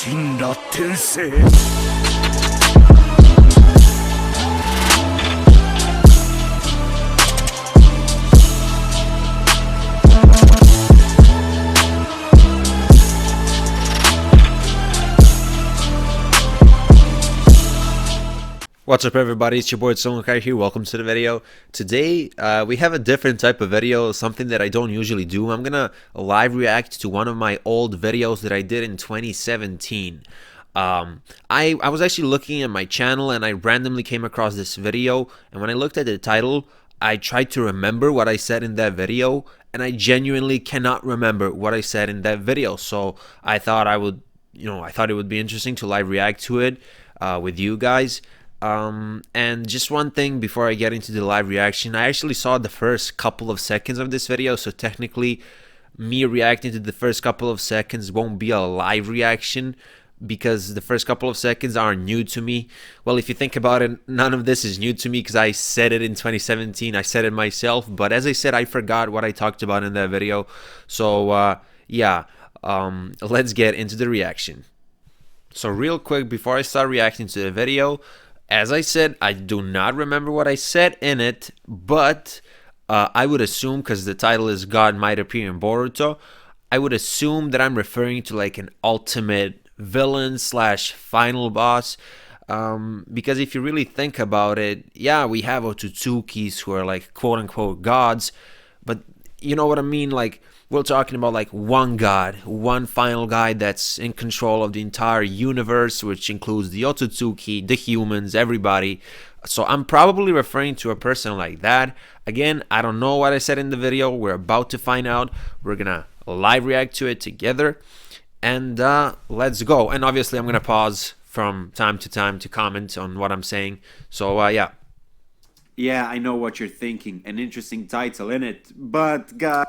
神羅転生 What's up everybody, it's your boy Hokage here, welcome to the video. Today we have a different type of video, something that I don't usually do. I'm gonna live react to one of my old videos that I did in 2017. I was actually looking at my channel and I randomly came across this video, and when I looked at the title I tried to remember what I said in that video, and I genuinely cannot remember what I said in that video. So I thought I would, I thought it would be interesting to live react to it with you guys. And just one thing before I get into the live reaction, I actually saw the first couple of seconds of this video, so technically me reacting to the first couple of seconds won't be a live reaction because the first couple of seconds are new to me. Well, if you think about it, none of this is new to me because I said it in 2017, I said it myself, but as I said, I forgot what I talked about in that video. So let's get into the reaction. So real quick, before I start reacting to the video, as I said, I do not remember what I said in it, but I would assume, because the title is God Might Appear in Boruto, I would assume that I'm referring to like an ultimate villain slash final boss, because if you really think about it, yeah, we have Otsutsukis who are like quote-unquote gods, but you know what I mean, like we're talking about like one god, one final guy that's in control of the entire universe, which includes the Otsutsuki, the humans, everybody. So I'm probably referring to a person like that. Again, I don't know what I said in the video. We're about to find out. We're gonna live react to it together, and let's go. And obviously I'm gonna pause from time to time to comment on what I'm saying. So yeah. Yeah, I know what you're thinking. An interesting title, innit? But, God...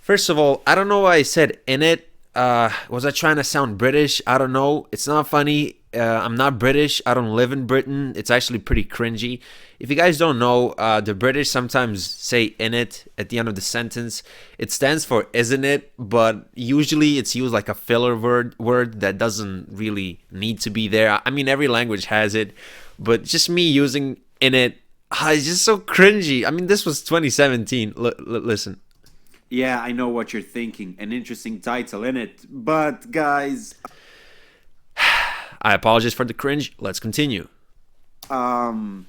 First of all, I don't know why I said in it. Was I trying to sound British? I don't know. It's not funny. I'm not British. I don't live in Britain. It's actually pretty cringy. If you guys don't know, the British sometimes say in it at the end of the sentence. It stands for isn't it, but usually it's used like a filler word that doesn't really need to be there. I mean, every language has it, but just me using in it, it's just so cringy. I mean, this was 2017. Listen. Yeah, I know what you're thinking. An interesting title, innit? But, guys... I apologize for the cringe. Let's continue. Well,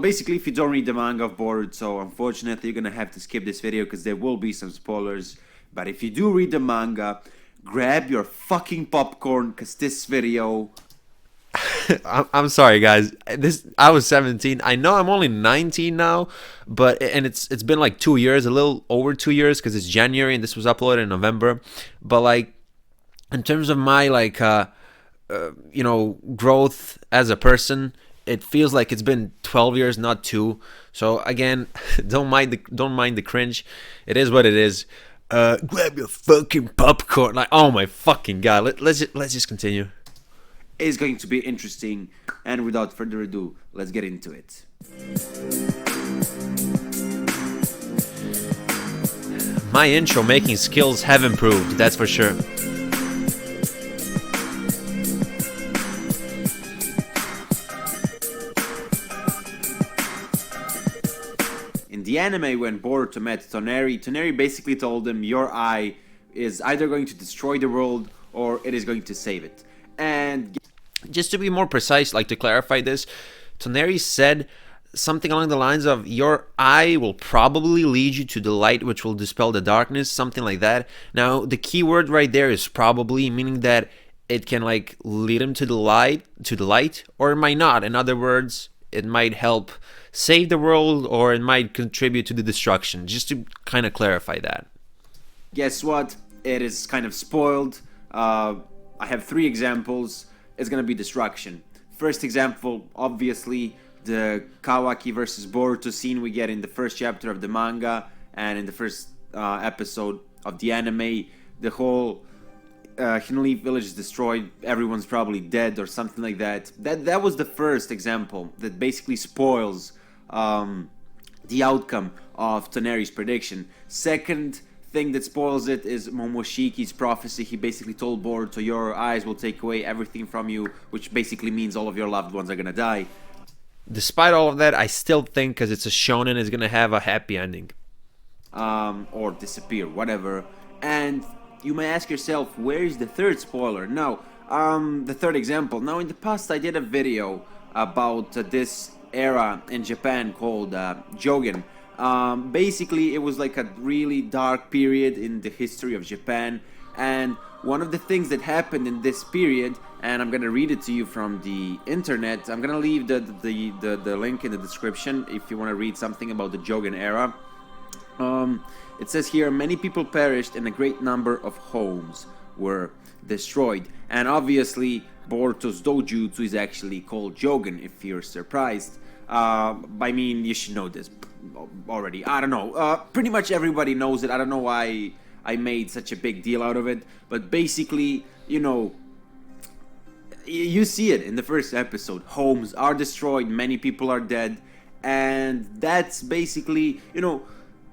basically, if you don't read the manga of Boruto, unfortunately, you're gonna have to skip this video because there will be some spoilers. But if you do read the manga, grab your fucking popcorn because this video... I'm sorry, guys. I was 17. I know I'm only 19 now, but it's been like 2 years, a little over 2 years, because it's January and this was uploaded in November. But like, in terms of my like, growth as a person, it feels like it's been 12 years, not 2. So again, don't mind the cringe. It is what it is. Grab your fucking popcorn. Like, oh my fucking god. Let's just continue. Is going to be interesting, and without further ado, let's get into it. My intro making skills have improved, that's for sure. In the anime, when Boruto met Toneri basically told him, your eye is either going to destroy the world or it is going to save it. And just to be more precise, like to clarify this, Toneri said something along the lines of, your eye will probably lead you to the light which will dispel the darkness, something like that. Now, the key word right there is probably, meaning that it can like lead him to the light, or it might not. In other words, it might help save the world, or it might contribute to the destruction, just to kind of clarify that. Guess what? It is kind of spoiled. I have 3 examples. It's gonna be destruction. First example, obviously, the Kawaki versus Boruto scene we get in the first chapter of the manga and in the first episode of the anime. The whole Hinleaf village is destroyed, everyone's probably dead or something like that. That was the first example that basically spoils the outcome of Toneri's prediction. Second thing that spoils it is Momoshiki's prophecy. He basically told Boruto, your eyes will take away everything from you, which basically means all of your loved ones are gonna die. Despite all of that, I still think, because it's a shonen, it's gonna have a happy ending. Or disappear, whatever. And you may ask yourself, where is the third spoiler? Now, the third example. Now, in the past, I did a video about this era in Japan called Jogen. Basically, it was like a really dark period in the history of Japan, and one of the things that happened in this period, and I'm gonna read it to you from the internet. I'm gonna leave the link in the description if you want to read something about the Jogen era. It says here, many people perished and a great number of homes were destroyed. And obviously, Boruto's dojutsu is actually called Jogen, if you're surprised. I mean, you should know this already. I don't know. Pretty much everybody knows it. I don't know why I made such a big deal out of it. But basically, you know, you see it in the first episode. Homes are destroyed, many people are dead. And that's basically, you know,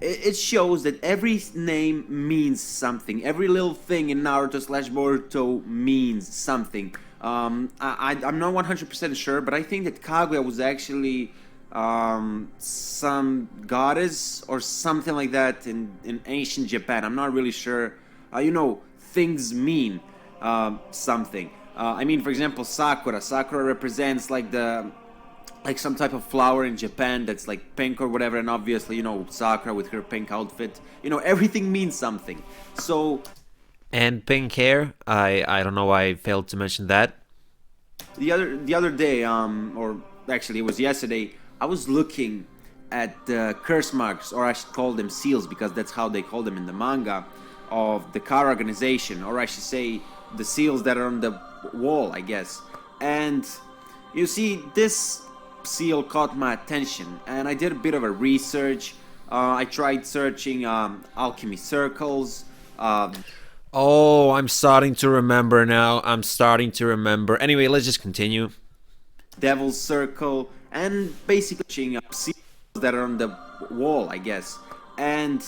it shows that every name means something. Every little thing in Naruto / Boruto means something. I'm not 100% sure, but I think that Kaguya was actually some goddess or something like that in ancient Japan. I'm not really sure. You know, things mean something. I mean, for example, Sakura. Sakura represents like some type of flower in Japan that's like pink or whatever, and obviously, you know, Sakura with her pink outfit. You know, everything means something. So, And pink hair, I don't know why I failed to mention that. the other day, or actually it was yesterday, I was looking at the curse marks, or I should call them seals, because that's how they call them in the manga, of the Kara organization, or I should say the seals that are on the wall, I guess. And you see, this seal caught my attention, and I did a bit of a research. I tried searching alchemy circles. Oh, I'm starting to remember now. I'm starting to remember. Anyway, let's just continue. Devil's circle, and basically seals that are on the wall, I guess. And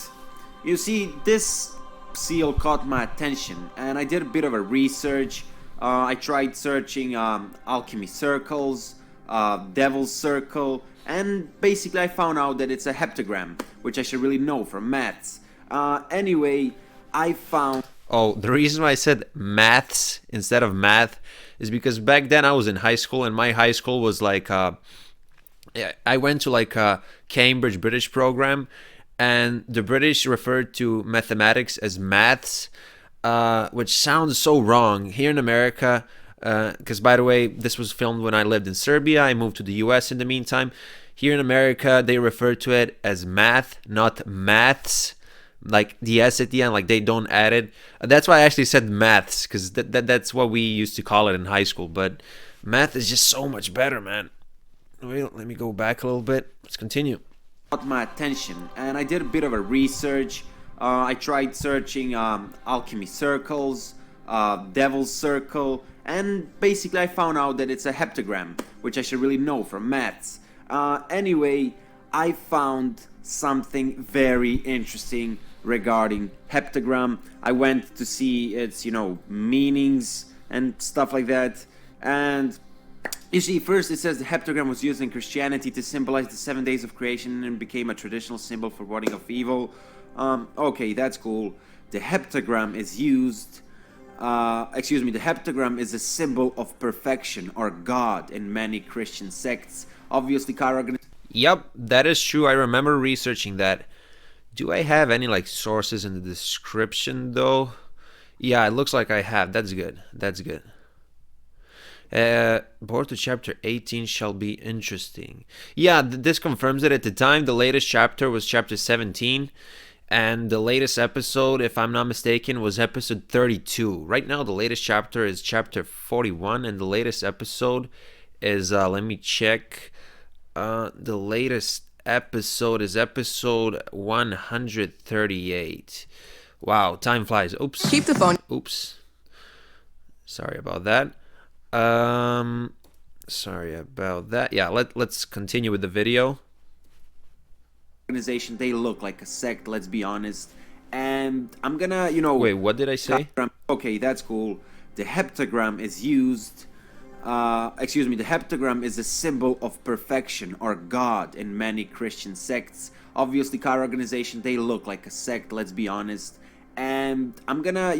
you see, this seal caught my attention, and I did a bit of a research. I tried searching alchemy circles, devil's circle, and basically I found out that it's a heptagram, which I should really know from maths. Anyway, I found... Oh, the reason why I said maths instead of math is because back then I was in high school, and my high school was like I went to like a Cambridge British program, and the British referred to mathematics as maths, which sounds so wrong. Here in America, because by the way, this was filmed when I lived in Serbia. I moved to the US in the meantime. Here in America, they refer to it as math, not maths. Like the S at the end, like they don't add it. That's why I actually said maths, because that's what we used to call it in high school. But math is just so much better, man. Wait, let me go back a little bit. Let's continue. Caught my attention, and I did a bit of a research. I tried searching alchemy circles, devil's circle, and basically I found out that it's a heptagram, which I should really know from maths. Anyway, I found something very interesting regarding heptagram. I went to see its, you know, meanings and stuff like that. And you see, first it says the heptagram was used in Christianity to symbolize the 7 days of creation and became a traditional symbol for warding off evil. Okay, that's cool. The heptagram is used... the heptagram is a symbol of perfection or God in many Christian sects. Obviously, Kara... Yep, that is true. I remember researching that. Do I have any like sources in the description though? Yeah, it looks like I have. That's good. That's good. Boruto chapter 18 shall be interesting. Yeah, this confirms it. At the time, the latest chapter was chapter 17. And the latest episode, if I'm not mistaken, was episode 32. Right now, the latest chapter is chapter 41. And the latest episode is, let me check. The latest episode is episode 138. Wow, time flies. Oops. Keep the phone. Oops. Sorry about that. Sorry about that. Yeah, let's continue with the video. Organization, they look like a sect, let's be honest. And I'm gonna, Wait, what did I say? okay, that's cool. The heptagram is used. Excuse me, the heptagram is a symbol of perfection or God in many Christian sects. Obviously, Kara organization, they look like a sect, let's be honest. And I'm gonna,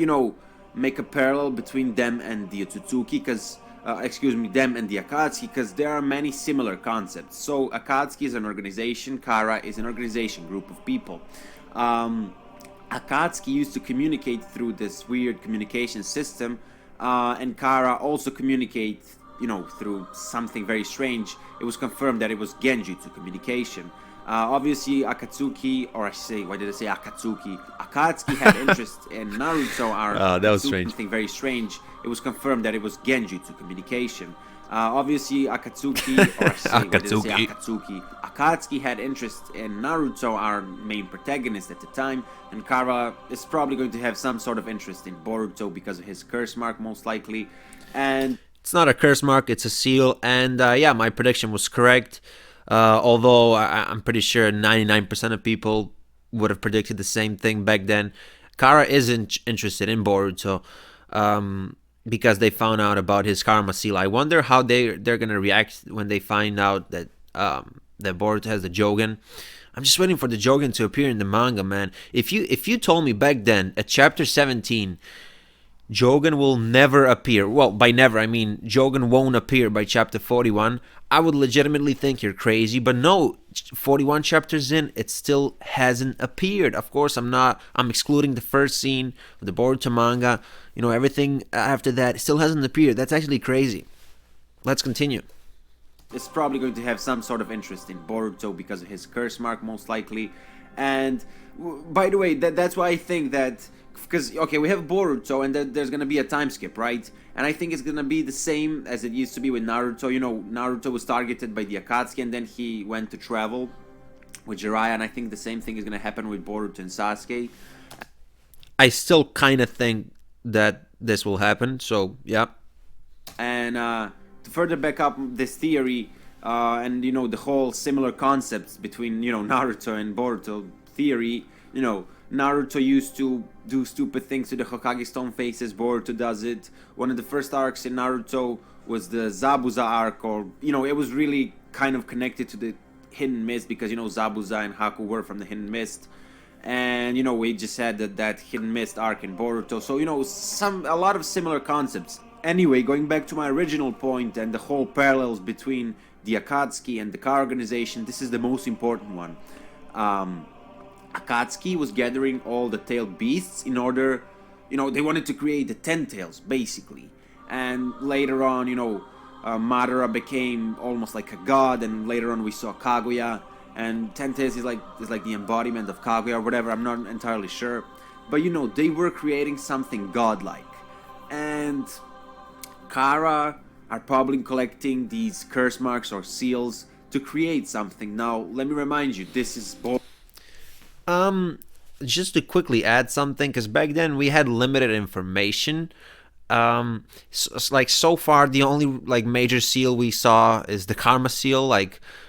make a parallel between them and the Otsutsuki, because, excuse me, them and the Akatsuki, because there are many similar concepts. So, Akatsuki is an organization, Kara is an organization, group of people. Akatsuki used to communicate through this weird communication system, and Kara also communicate, through something very strange. It was confirmed that it was Genjutsu communication. Obviously, Akatsuki, or I say, why did I say Akatsuki? Akatsuki had interest in Naruto, or That was strange. something very strange. It was confirmed that it was Genjutsu communication. Obviously, Akatsuki, or I say, why did I say Akatsuki? Akatsuki had interest in Naruto, our main protagonist at the time, and Kara is probably going to have some sort of interest in Boruto because of his curse mark, most likely. And It's not a curse mark, it's a seal. And yeah, my prediction was correct. Although I'm pretty sure 99% of people would have predicted the same thing back then. Kara isn't interested in Boruto because they found out about his karma seal. I wonder how they're gonna react when they find out that that Boruto has the Jogan. I'm just waiting for the Jogan to appear in the manga, man. If you told me back then at chapter 17 Jogan will never appear. Well, by never, I mean Jogan won't appear by chapter 41. I would legitimately think you're crazy, but no, 41 chapters in, it still hasn't appeared. Of course, I'm excluding the first scene of the Boruto manga. Everything after that still hasn't appeared. That's actually crazy. Let's continue. is probably going to have some sort of interest in Boruto because of his curse mark, most likely. And by the way, that's why I think that, because okay, we have Boruto, and there's gonna be a time skip, right? And I think it's gonna be the same as it used to be with Naruto. Naruto was targeted by the Akatsuki, and then he went to travel with Jiraiya, and I think the same thing is gonna happen with Boruto and Sasuke. I still kind of think that this will happen, so yeah. And to further back up this theory, and the whole similar concepts between Naruto and Boruto theory, Naruto used to do stupid things to the Hokage stone faces. Boruto does it. One of the first arcs in Naruto was the Zabuza arc, or it was really kind of connected to the Hidden Mist, because Zabuza and Haku were from the Hidden Mist, and we just had that Hidden Mist arc in Boruto. So a lot of similar concepts. Anyway, going back to my original point and the whole parallels between the Akatsuki and the Kara organization, this is the most important one. Akatsuki was gathering all the tailed beasts in order, they wanted to create the 10 tails, basically. And later on, Madara became almost like a god, and later on we saw Kaguya, and 10 tails is like the embodiment of Kaguya or whatever, I'm not entirely sure. But they were creating something godlike. And Kara are probably collecting these curse marks or seals to create something. Now, let me remind you, this is Just to quickly add something, because back then we had limited information. So far the only major seal we saw is the karma seal.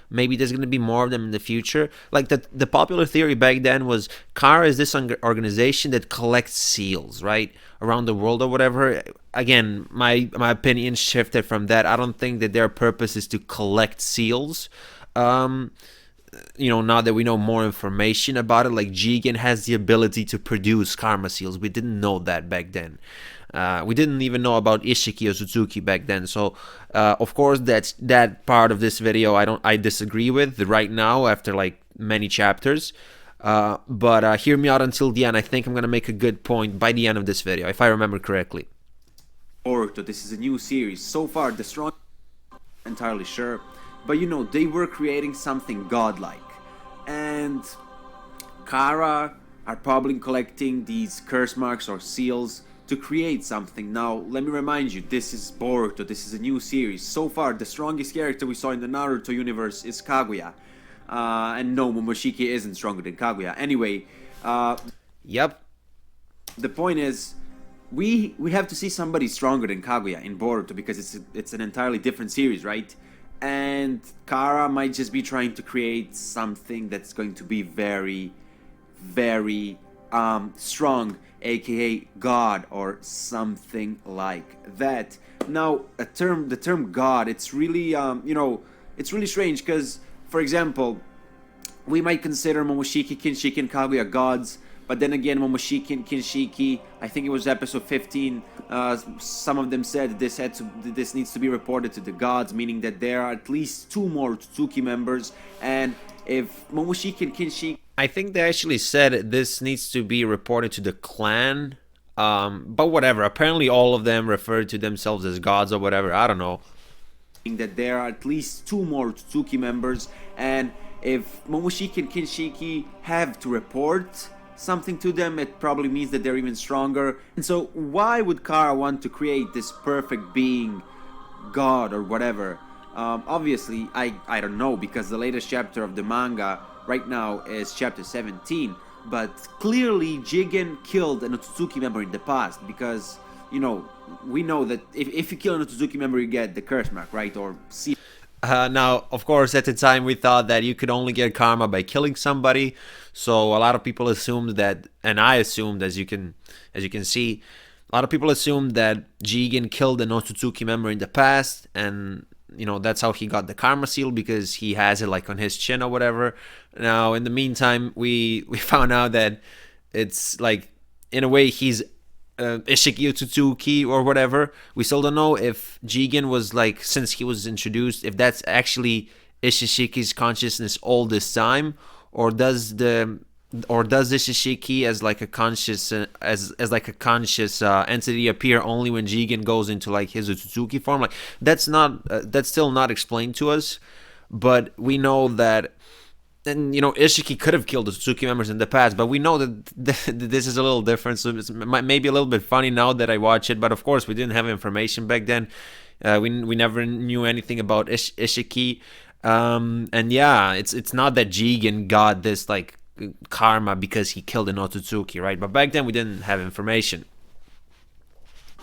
Maybe there's gonna be more of them in the future. The popular theory back then was Kara is this organization that collects seals, right, around the world or whatever. Again, my opinion shifted from that. I don't think that their purpose is to collect seals. Now that we know more information about it, Jigen has the ability to produce karma seals. We didn't know that back then. We didn't even know about Ishiki or Suzuki back then. So, of course, that part of this video I disagree with right now after many chapters. But hear me out until the end. I think I'm gonna make a good point by the end of this video, if I remember correctly. Boruto. This is a new series. So far, the strong, entirely sure. But they were creating something godlike. And Kara are probably collecting these curse marks or seals to create something. Now, let me remind you, this is Boruto. This is a new series. So far, the strongest character we saw in the Naruto universe is Kaguya. And no, Momoshiki isn't stronger than Kaguya. Anyway, Yep. the point is, we have to see somebody stronger than Kaguya in Boruto, because it's an entirely different series, right? And Kara might just be trying to create something that's going to be very, very strong, aka God or something like that. Now, the term God, it's really it's really strange because, for example, we might consider Momoshiki, Kinshiki, and Kaguya gods, but then again, Momoshiki and Kinshiki, I think it was episode 15. Some of them said this needs to be reported to the gods, meaning that there are at least two more Otsutsuki members, and if Momoshiki and Kinshiki, I think they actually said this needs to be reported to the clan. But whatever. Apparently, all of them refer to themselves as gods or whatever. I don't know. that there are at least two more Otsutsuki members, and if Momoshiki and Kinshiki have to report something to them, it probably means that they're even stronger. And so why would Kara want to create this perfect being, god or whatever? Obviously, I don't know, because the latest chapter of the manga right now is chapter 17, but clearly Jigen killed an Otsutsuki member in the past, because, you know, we know that if you kill an Otsutsuki member, you get the curse mark, right? Or see. Now, of course, at the time we thought that you could only get karma by killing somebody, so a lot of people assumed that, and I assumed, as you can see, a lot of people assumed that Jigen killed an Otsutsuki member in the past, and you know that's how he got the karma seal, because he has it like on his chin or whatever. Now, in the meantime, we found out that it's like, in a way, he's Ishiki Otsutsuki or whatever. We still don't know if Jigen was like, since he was introduced, if that's actually Ishishiki's consciousness all this time, or does Ishishiki as like a conscious as like a conscious entity appear only when Jigen goes into like his Otsutsuki form? Like that's still not explained to us, but we know that. And, you know, Ishiki could have killed the Otsutsuki members in the past, but we know that this is a little different, so it's maybe a little bit funny now that I watch it, but of course we didn't have information back then. We never knew anything about Ishiki. And yeah, it's not that Jigen got this, like, karma because he killed an Otsutsuki, right? But back then we didn't have information.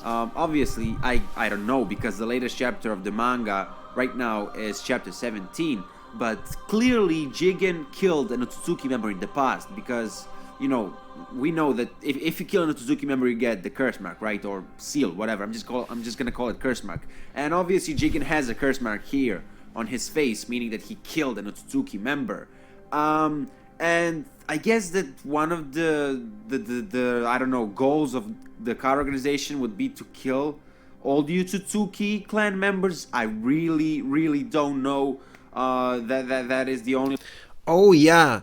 Obviously, I don't know, because the latest chapter of the manga right now is chapter 17, but clearly Jigen killed an Otsutsuki member in the past, because, you know, we know that if you kill an Otsutsuki member, you get the curse mark, right? Or seal, whatever. I'm just gonna call it curse mark. And obviously Jigen has a curse mark here on his face, meaning that he killed an Otsutsuki member. And I guess that one of the I don't know, goals of the Kara organization would be to kill all the Otsutsuki clan members. I really don't know. That is the only. Oh yeah,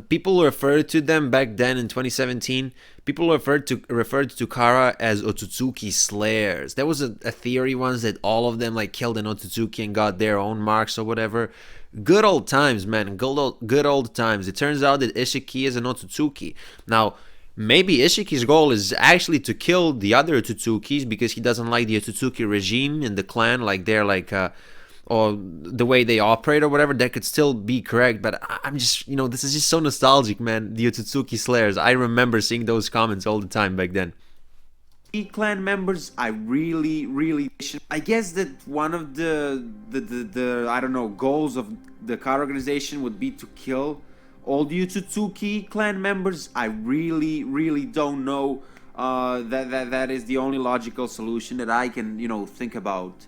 people referred to them back then in 2017. People referred to Kara as Otsutsuki slayers. There was a theory once that all of them like killed an Otsutsuki and got their own marks or whatever. Good old times, man. Good old times. It turns out that Ishiki is an Otsutsuki. Now, maybe Ishiki's goal is actually to kill the other Otsutsukis because he doesn't like the Otsutsuki regime in the clan. Like they're like or the way they operate or whatever. That could still be correct, but I'm just, you know, this is just so nostalgic, man. The Otsutsuki slayers. I remember seeing those comments all the time back then. Clan members, I guess that one of the I don't know, goals of the Kara organization would be to kill all the Otsutsuki clan members. I really don't know. That is the only logical solution that I can, you know, think about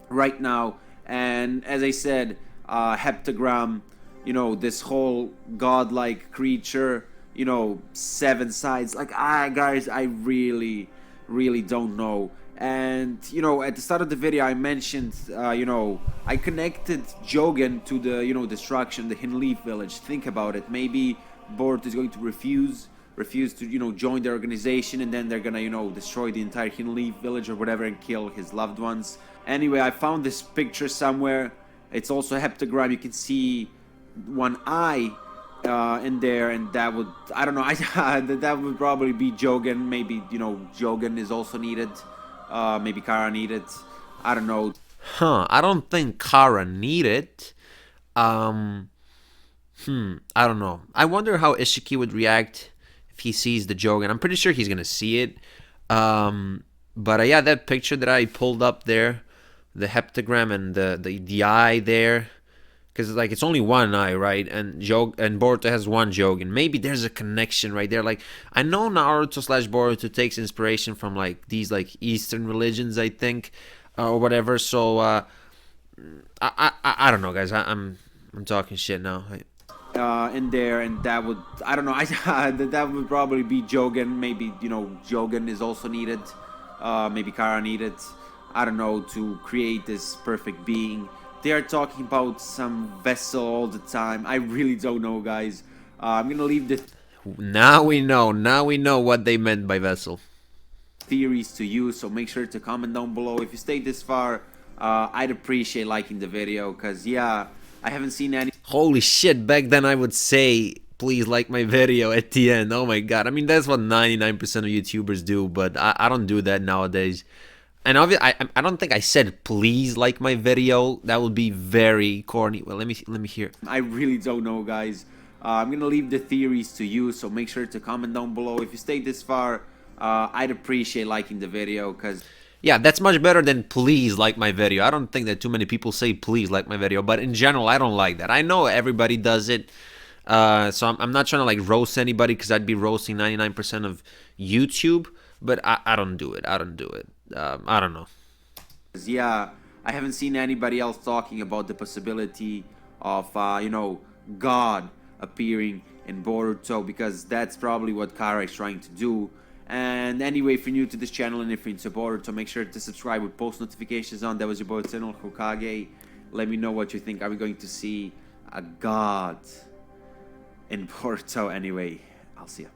right now. And as I said, heptagram, you know, this whole godlike creature, you know, 7 sides. Like, guys, I really don't know. And, you know, at the start of the video, I mentioned, you know, I connected Jogen to the, you know, destruction, the Hinleaf village. Think about it. Maybe Boruto is going to refuse to, you know, join the organization, and then they're gonna, you know, destroy the entire Hinleaf village or whatever and kill his loved ones. Anyway, I found this picture somewhere. It's also a heptagram. You can see one eye in there, and that would, I don't know, that would probably be Jogen. Maybe, you know, Jogen is also needed. Maybe Kara needed. I don't know. I don't think Kara needed. I don't know. I wonder how Ishiki would react if he sees the Jogen. I'm pretty sure he's gonna see it. But yeah, that picture that I pulled up there, the heptagram and the eye there, because like it's only one eye, right? And Boruto has one Jogan. Maybe there's a connection right there. Like I know Naruto slash Boruto takes inspiration from like these like Eastern religions, I think, or whatever. So I don't know, guys. I'm talking shit now. In there, and that would, I don't know, that would probably be Jogan. Maybe, you know, Jogan is also needed. Maybe Kara needed, I don't know, to create this perfect being. They are talking about some vessel all the time. I really don't know, guys. I'm gonna leave the Now we know. Now we know what they meant by vessel. theories to you, so make sure to comment down below. If you stayed this far, I'd appreciate liking the video, because yeah, I haven't seen any. Holy shit, back then I would say, please like my video at the end. Oh my god. I mean, that's what 99% of YouTubers do, but I don't do that nowadays. And obviously, I don't think I said please like my video. That would be very corny. Well, let me hear. I really don't know, guys. I'm gonna leave the theories to you, so make sure to comment down below. If you stayed this far, I'd appreciate liking the video, because Yeah, that's much better than please like my video. I don't think that too many people say please like my video, but in general, I don't like that. I know everybody does it, so I'm not trying to like roast anybody, because I'd be roasting 99% of YouTube, but I don't do it. I don't do it. I don't know. yeah, I haven't seen anybody else talking about the possibility of, you know, God appearing in Boruto, because that's probably what Kara is trying to do. And anyway, if you're new to this channel and if you're into Boruto, make sure to subscribe with post notifications on. That was your boy channel Hokage. Let me know what you think. Are we going to see a God in Boruto? Anyway, I'll see ya.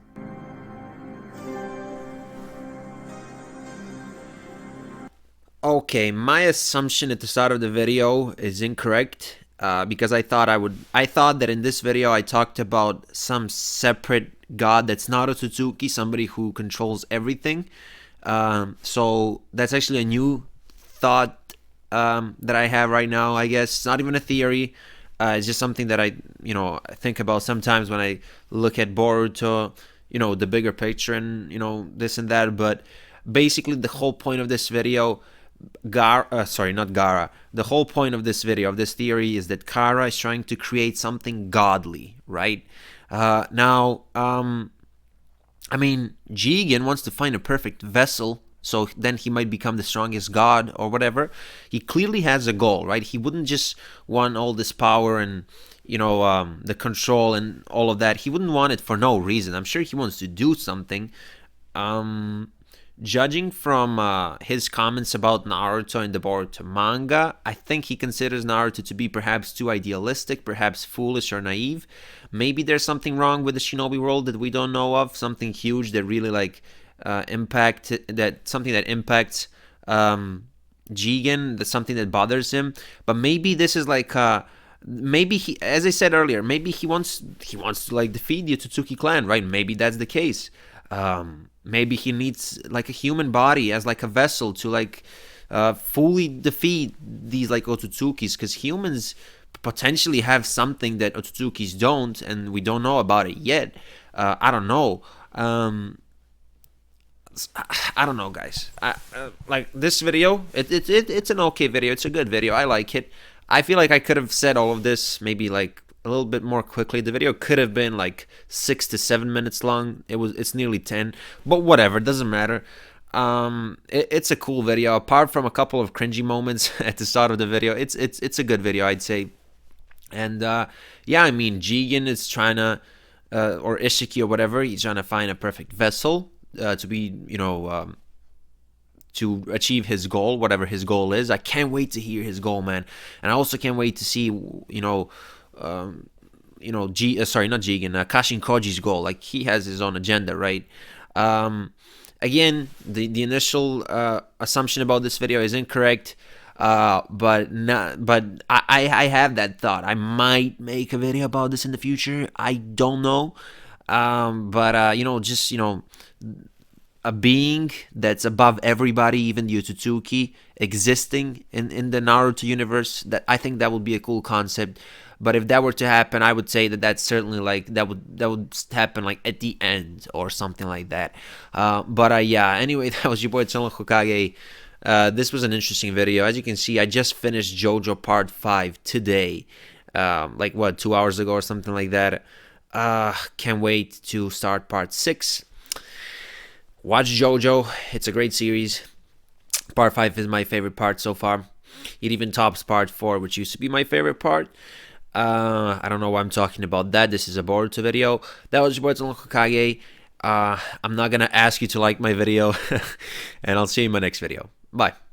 Okay, my assumption at the start of the video is incorrect, because I thought that in this video I talked about some separate god that's not Otsutsuki, somebody who controls everything. So that's actually a new thought that I have right now. I guess it's not even a theory. It's just something that I think about sometimes when I look at Boruto, the bigger picture and this and that. But basically, the whole point of this video. Not Gara. The whole point of this video, of this theory, is that Kara is trying to create something godly, right? Now, I mean, Jigen wants to find a perfect vessel, so then he might become the strongest god or whatever. He clearly has a goal, right? He wouldn't just want all this power and, the control and all of that. He wouldn't want it for no reason. I'm sure he wants to do something. Judging from his comments about Naruto in the Boruto manga, I think he considers Naruto to be perhaps too idealistic, perhaps foolish or naive. Maybe there's something wrong with the shinobi world that we don't know of, something huge that really impacts Jigen, that's something that bothers him. But maybe this is maybe he, as I said earlier, maybe he wants to defeat the Otsutsuki clan, right? Maybe that's the case. Maybe he needs a human body as a vessel to fully defeat these Otsutsukis, because humans potentially have something that Otsutsukis don't, and we don't know about it yet. I don't know. I don't know, guys. This video, it's an okay video. It's a good video. I like it. I feel like I could have said all of this maybe a little bit more quickly. The video could have been 6 to 7 minutes long. It's nearly 10, but whatever, it doesn't matter. It's a cool video. Apart from a couple of cringy moments at the start of the video, it's a good video, I'd say. And yeah, I mean, Jigen is trying to, or Ishiki or whatever, he's trying to find a perfect vessel to be, to achieve his goal, whatever his goal is. I can't wait to hear his goal, man. And I also can't wait to see, not Jigen, Kashin Koji's goal. He has his own agenda, right? Again, the initial assumption about this video is incorrect, but I have that thought. I might make a video about this in the future. I don't know, but a being that's above everybody, even the Otsutsuki, existing in the Naruto universe. That I think that would be a cool concept. But if that were to happen, I would say that that's certainly that would happen at the end or something like that. But yeah. Anyway, that was your boy channel Hokage. This was an interesting video. As you can see, I just finished JoJo Part 5 today. like what, 2 hours ago or something like that. Can't wait to start part 6. Watch JoJo, it's a great series. Part 5 is my favorite part so far. It even tops part 4, which used to be my favorite part. I don't know why I'm talking about that. This is a Boruto video. That was your boy Hokage. I'm not gonna ask you to like my video, and I'll see you in my next video. Bye.